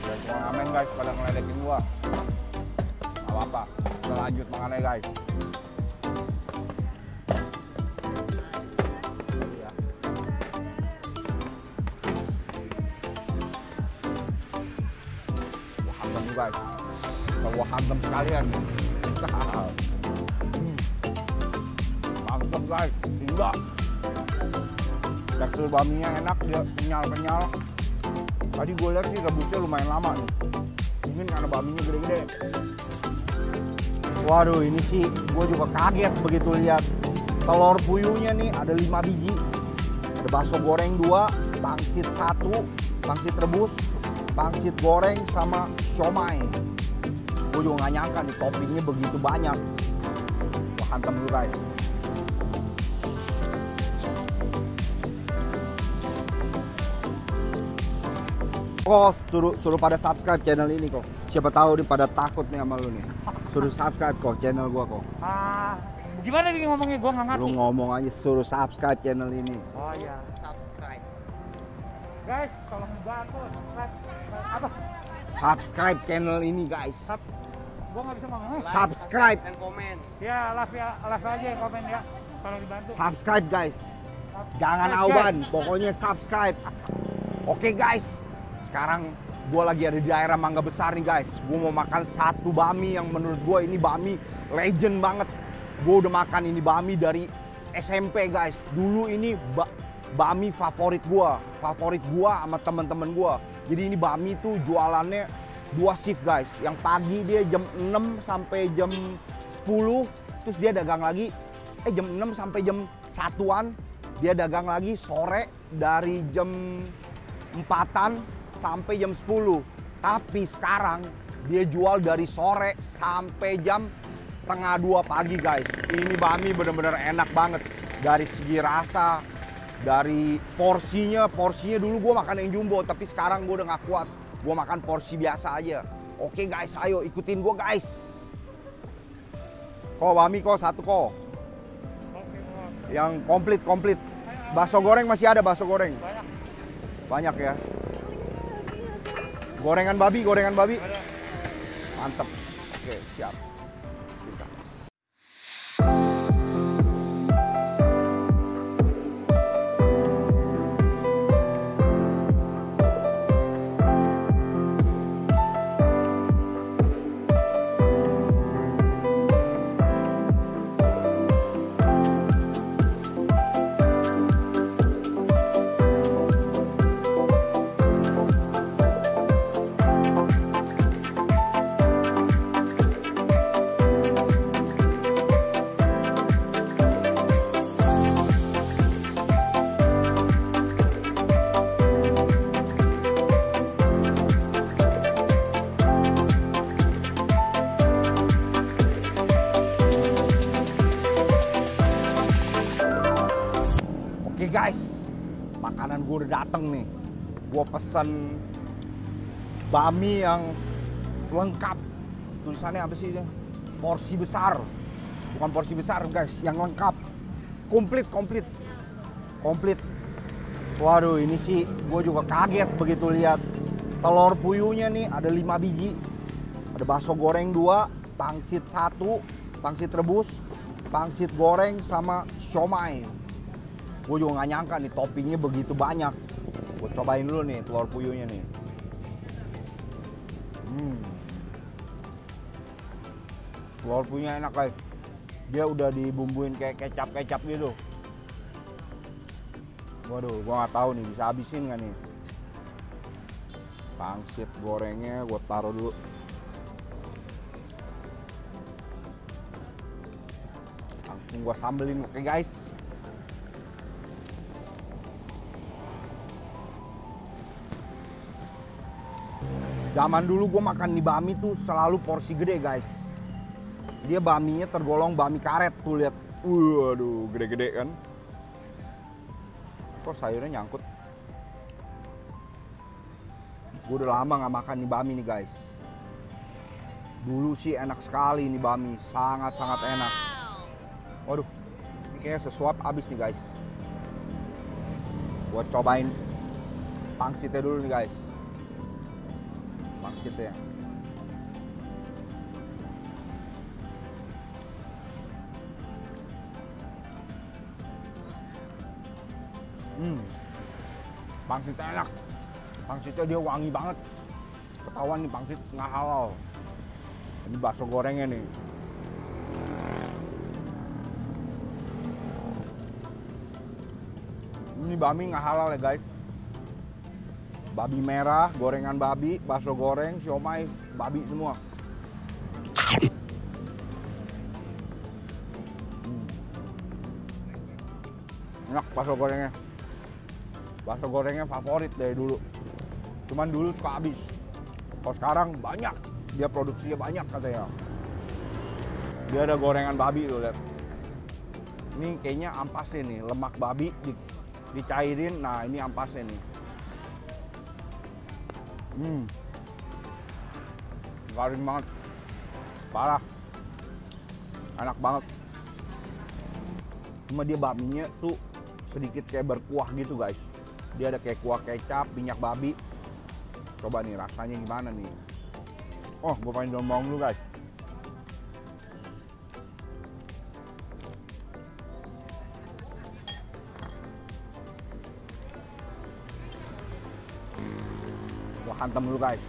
Dan semua ngamen guys pada ngeledekin gua. Gak apa-apa, kita lanjut makannya guys. Gua hantam guys, gua hantam sekalian. Mantap guys, hingga tekstur baminya enak, dia kenyal-kenyal. Tadi gue lihat sih rebusnya lumayan lama nih. Mungkin karena baminya gede-gede. Waduh, ini sih gue juga kaget begitu lihat telur puyuhnya nih ada 5 biji. Ada bakso goreng 2, pangsit 1, pangsit rebus, pangsit goreng sama siomay. Gue juga nggak nyangka nih toppingnya begitu banyak. Gue hantam dulu guys. Oh, suruh pada subscribe channel ini kok. Siapa tahu nih pada takut nih sama lu nih. Suruh subscribe kok channel gua kok. Gimana nih ngomongnya, gua nggak ngerti. Lu ngomong aja suruh subscribe channel ini. Oh iya. Subscribe. Guys, tolong bantu subscribe. Apa? Subscribe channel ini guys. Gua nggak bisa ngomong. Subscribe. Dan komen. Ya, live aja yang komen ya. Tolong dibantu. Subscribe guys. Jangan Guys, auban, guys. pokoknya subscribe. Oke guys. Sekarang gue lagi ada di daerah Mangga Besar nih guys. Gue mau makan satu bami yang menurut gue ini bami legend banget. Gue udah makan ini bami dari SMP guys. Dulu ini bami favorit gue sama temen-temen gue. Jadi ini bami tuh jualannya 2 shift guys. Yang pagi dia jam 6 sampai jam 10, terus dia dagang lagi. Jam 6 sampai jam 1-an dia dagang lagi. Sore dari jam 4-an sampai jam 10. Tapi sekarang dia jual dari sore sampai jam 1:30 pagi guys. Ini bami bener-bener enak banget. Dari segi rasa, dari porsinya dulu gue makan yang jumbo. Tapi sekarang gue udah gak kuat. Gue makan porsi biasa aja. Oke guys, ayo ikutin gue guys. Kok bami kok satu kok. Yang komplit. Bakso goreng masih ada, bakso goreng. Banyak ya. Gorengan babi. Mantep. Oke, siap. Kita. Oke guys, makanan gue udah dateng nih. Gue pesen bami yang lengkap. Tulisannya apa sih? Porsi besar. Bukan porsi besar guys, yang lengkap. Komplit. Waduh, ini sih gue juga kaget begitu lihat telur puyuhnya nih ada 5 biji. Ada bakso goreng 2, pangsit 1, pangsit rebus, pangsit goreng sama siomay. Gue juga gak nyangka nih toppingnya begitu banyak. Gue cobain dulu nih telur puyuhnya nih. Telur puyuhnya enak guys. Dia udah dibumbuin kayak kecap gitu. Waduh, gue gak tahu nih bisa habisin gak nih. Pangsit gorengnya gue taruh dulu. Langsung gue sambelin, oke guys. Zaman dulu gue makan di bami tuh selalu porsi gede guys. Dia baminya tergolong bami karet tuh, lihat. Waduh, gede-gede kan. Kok sayurnya nyangkut. Gue udah lama gak makan di bami nih guys. Dulu sih enak sekali nih bami, sangat-sangat enak. Waduh, ini kayaknya sesuap abis nih guys. Gue cobain pangsitnya dulu nih guys. pangsitnya. Pangsitnya enak. Pangsitnya dia wangi banget. Ketahuan nih pangsit nggak halal. Ini bakso gorengnya nih. Ini bami nggak halal ya guys. Babi merah, gorengan babi, bakso goreng, siomay, babi semua. Enak bakso gorengnya. Bakso gorengnya favorit dari dulu. Cuman dulu suka habis. Kalau sekarang banyak. Dia produksinya banyak katanya. Dia ada gorengan babi tuh, lihat. Ini kayaknya ampasnya nih, lemak babi dicairin. Nah, ini ampasnya nih. Garing banget. Parah. Enak banget. Cuma dia baminya tuh sedikit kayak berkuah gitu, guys. Dia ada kayak kuah kecap, minyak babi. Coba nih rasanya gimana nih. Oh, gue pengen daun bawang dulu, guys. Gue hantam dulu, guys.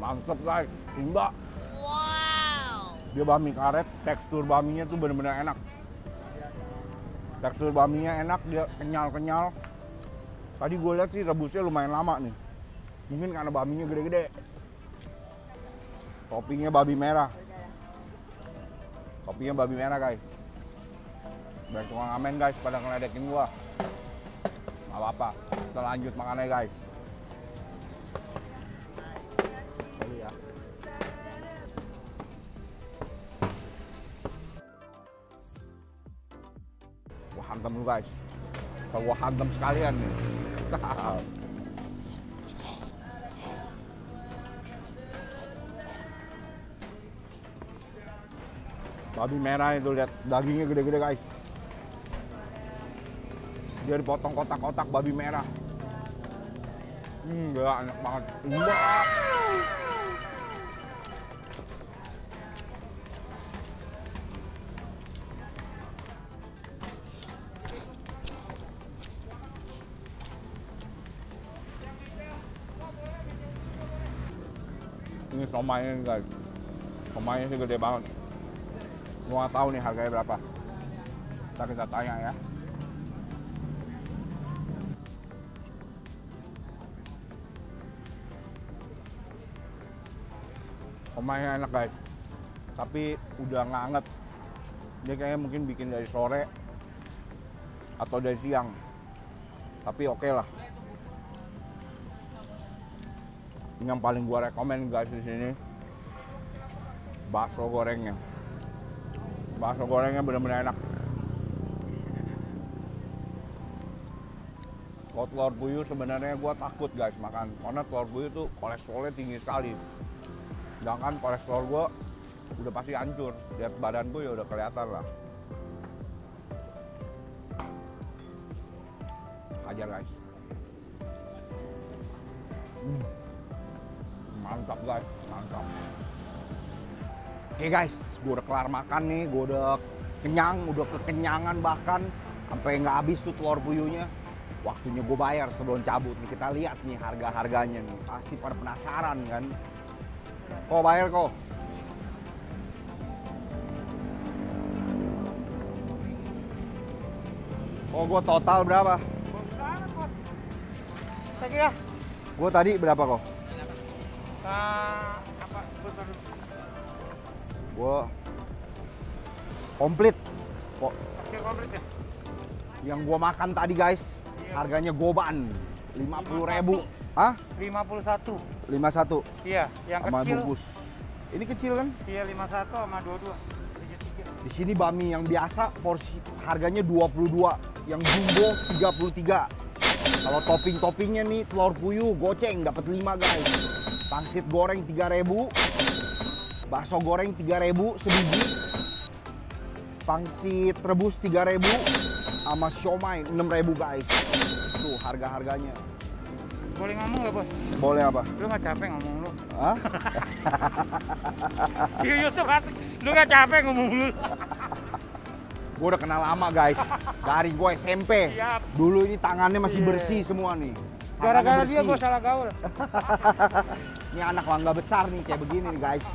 Mantep, guys. Imba. Wow. Dia bami karet, tekstur baminya tuh bener-bener enak. Tekstur baminya enak, dia kenyal-kenyal. Tadi gue lihat sih rebusnya lumayan lama nih. Mungkin karena baminya gede-gede. Toppingnya babi merah. Toppingnya babi merah, guys. Banyak tukang amen, guys, pada ngeledekin gua. Gak apa-apa, kita lanjut makannya, guys. Sorry ya. Gua hantam dulu, guys. Gua hantam sekalian nih. Babi merah itu, lihat dagingnya gede-gede, guys. Dia dipotong kotak-kotak babi merah. Gila, enak banget. Enggak. Ini somaynya nih, guys. Somaynya sih gede banget. Gua nggak tahu nih harganya berapa. Kita tanya ya. Somainya enak, guys. Tapi udah nggak anget. Dia kayaknya mungkin bikin dari sore atau dari siang. Tapi oke lah. Ini yang paling gua rekomen, guys, di sini. Bakso gorengnya. Bakso gorengnya bener-bener enak. Kalau telur puyuh sebenarnya gue takut, guys, makan. Karena telur puyuh tuh kolesterolnya tinggi sekali. Sedangkan kolesterol gue udah pasti hancur. Lihat badan gue ya udah kelihatan lah. Hajar, guys. Mantap, guys. Mantap. Oke, guys, gue udah kelar makan nih, gue udah kenyang, udah kekenyangan bahkan sampai nggak habis tuh telur puyuhnya. Waktunya gue bayar sebelum cabut nih. Kita lihat nih harga-harganya nih, pasti pada penasaran kan. Kok bayar kok? Oh, gue total berapa? Thank you ya. Gue tadi berapa kok? Apa? Gue komplit kok. Oke, komplit ya. Yang gue makan tadi, guys, harganya goban 50.000. Hah? 51. 51 Iya, yang sama kecil. bungkus. Ini kecil kan? Iya, 51 sama 22. Di sini bami yang biasa porsi harganya 22, yang jumbo 33. Kalau topping-toppingnya nih telur puyuh goceng dapat 5, guys. Pangsit goreng 3.000. Bakso goreng 3.000 sebiji. Pangsit rebus 3.000 sama siomay 6.000 guys. Tuh harga-harganya. Boleh ngomong nggak bos? Boleh apa? Lu nggak capek ngomong lu? Hah? Di YouTube asik. Lu nggak capek ngomong lu? Gue udah kenal lama guys. Dari gue SMP. Siap. Dulu ini tangannya masih Iya. bersih semua nih. Tangannya Gara-gara dia bersih. gue salah gaul. Ini anak mangga besar nih kayak begini nih guys.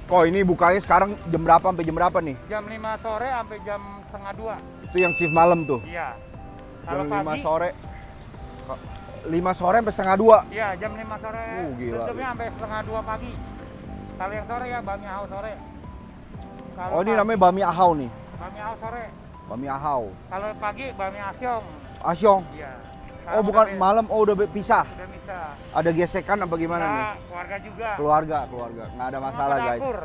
Kok ini bukanya sekarang jam berapa sampai jam berapa nih? Jam 5 sore sampai jam setengah 2. Itu yang shift malam tuh. Iya. Jam Kalau 5 pagi, sore. 5 sore sampai setengah 2. iya jam 5 sore. Gila. Tutupnya sampai setengah 2 pagi. Kalau yang sore ya bami ahau sore. Kalau Oh ini pagi, namanya bami ahau nih. bami ahau sore. Bami ahau. Kalau pagi bami asyong. Asyong. Iya. Oh Sekarang bukan udah malam, oh udah pisah. udah bisa. Ada gesekan apa gimana nih? Nah, keluarga juga. Keluarga, nggak ada Semua masalah pada guys. akur.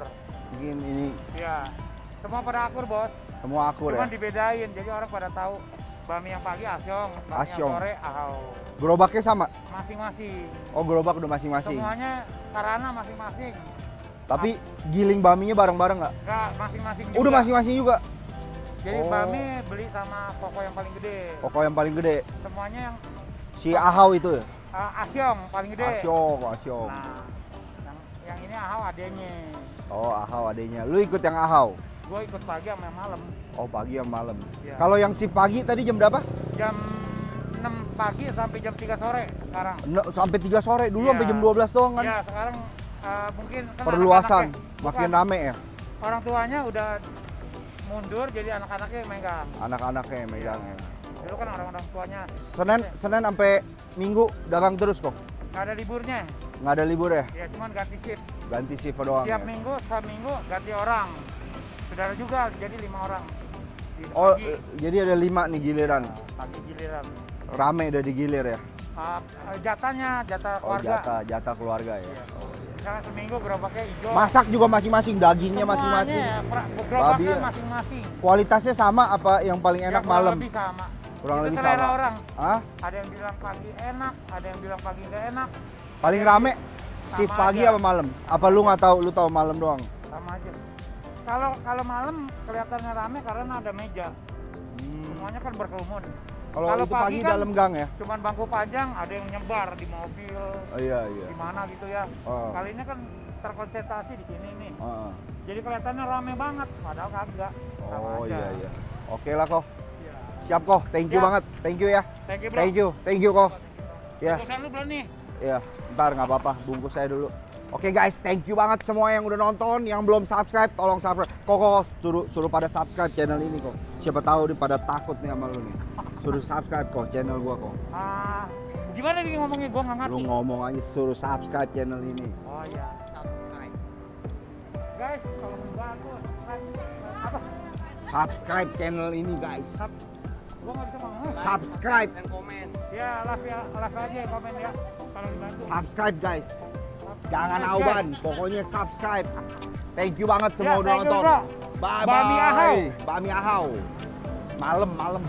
Ini Iya. Semua pada akur bos. semua akur Cuman ya. dibedain jadi orang pada tahu. Bami yang pagi asyong, bami Asyong. yang sore ahau. Gerobaknya sama? Masing-masing. Oh gerobak udah masing-masing. Semuanya sarana masing-masing. Tapi giling baminya bareng-bareng nggak? Enggak, masing-masing juga. Udah masing-masing juga. Jadi Oh. bami beli sama toko yang paling gede. Pokok yang paling gede. Semuanya yang Si ahau itu ya? asyong paling gede. Asyong. Nah, yang ini ahau adenya. Oh ahau adanya. Lu ikut yang ahau? Gue ikut pagi sama malam. Oh pagi yang malam. Iya. Kalau yang shift pagi tadi jam berapa? Jam 6 pagi sampai jam 3 sore sekarang. Sampai 3 sore, dulu Iya. sampai jam 12 doang kan? Ya, sekarang mungkin kan Perluasan, anak-anaknya- makin bukan, rame ya? orang tuanya udah mundur jadi anak-anaknya yang megang. Anak-anaknya yang megang ya. Dulu kan orang-orang tuanya Senin sampai Minggu dagang terus kok? nggak ada liburnya. Nggak ada libur ya? Ya cuman ganti shift. Ganti shift doang Tiap ya? minggu, seminggu ganti orang. Saudara juga jadi 5 orang. Di Oh, pagi, jadi ada 5 nih giliran. pagi giliran. Rame udah digilir ya? Jatahnya, jatah Oh, keluarga. jatah keluarga ya. Iya. Oh, iya. Misalnya seminggu gerobaknya hijau. Masak juga masing-masing, dagingnya masing-masing. Gerobaknya Babi ya? masing-masing. Kualitasnya sama apa yang paling enak Ya, kurang malam? lebih sama. Kurang Itu lebih selera sama. orang. Hah? Ada yang bilang pagi enak, ada yang bilang pagi nggak enak. Paling Ada yang rame sama shift pagi aja. apa malam? Apa lu nggak tahu? Lu tahu malam doang? Sama aja. Kalau malam kelihatannya rame karena ada meja. Semuanya kan berkerumun. Kalau Kalau itu pagi pagi kan- dalam gang ya? Cuman bangku panjang, ada yang nyebar di mobil, Oh, iya iya. di mana gitu ya. Oh. Kali ini kan terkonsentrasi di sini nih. Heeh. Jadi kelihatannya rame banget, padahal kagak. Sama Oh aja. iya iya. Oke lah kok. Iya. Siap kok. Thank you Siap. banget. Thank you ya. Thank you bro. Thank you kok. Ya. Bungkusan lu belum nih? Ya, ntar nggak apa-apa, bungkus saya dulu. Oke guys, thank you banget semua yang udah nonton, yang belum subscribe, tolong subscribe. Kok suruh pada subscribe channel ini kok. Siapa tahu dia pada takut nih sama lu nih. Suruh subscribe kok channel gua kok. Gimana nih ngomongnya? Gua nggak ngerti. Lu ngomong aja suruh subscribe channel ini. Oh iya. Subscribe. Guys, kalau mau bantu subscribe. Apa? Subscribe channel ini guys. Gua nggak bisa ngomong. Subscribe. Dan komen. Ya, live aja komen ya. Kalau dibantu. Subscribe guys. Jangan Guys, auban, guys. pokoknya subscribe. Thank you banget semua Ya, udah thank you, nonton. bro. Bye Bami bye. ahau. Bami ahau. Malam.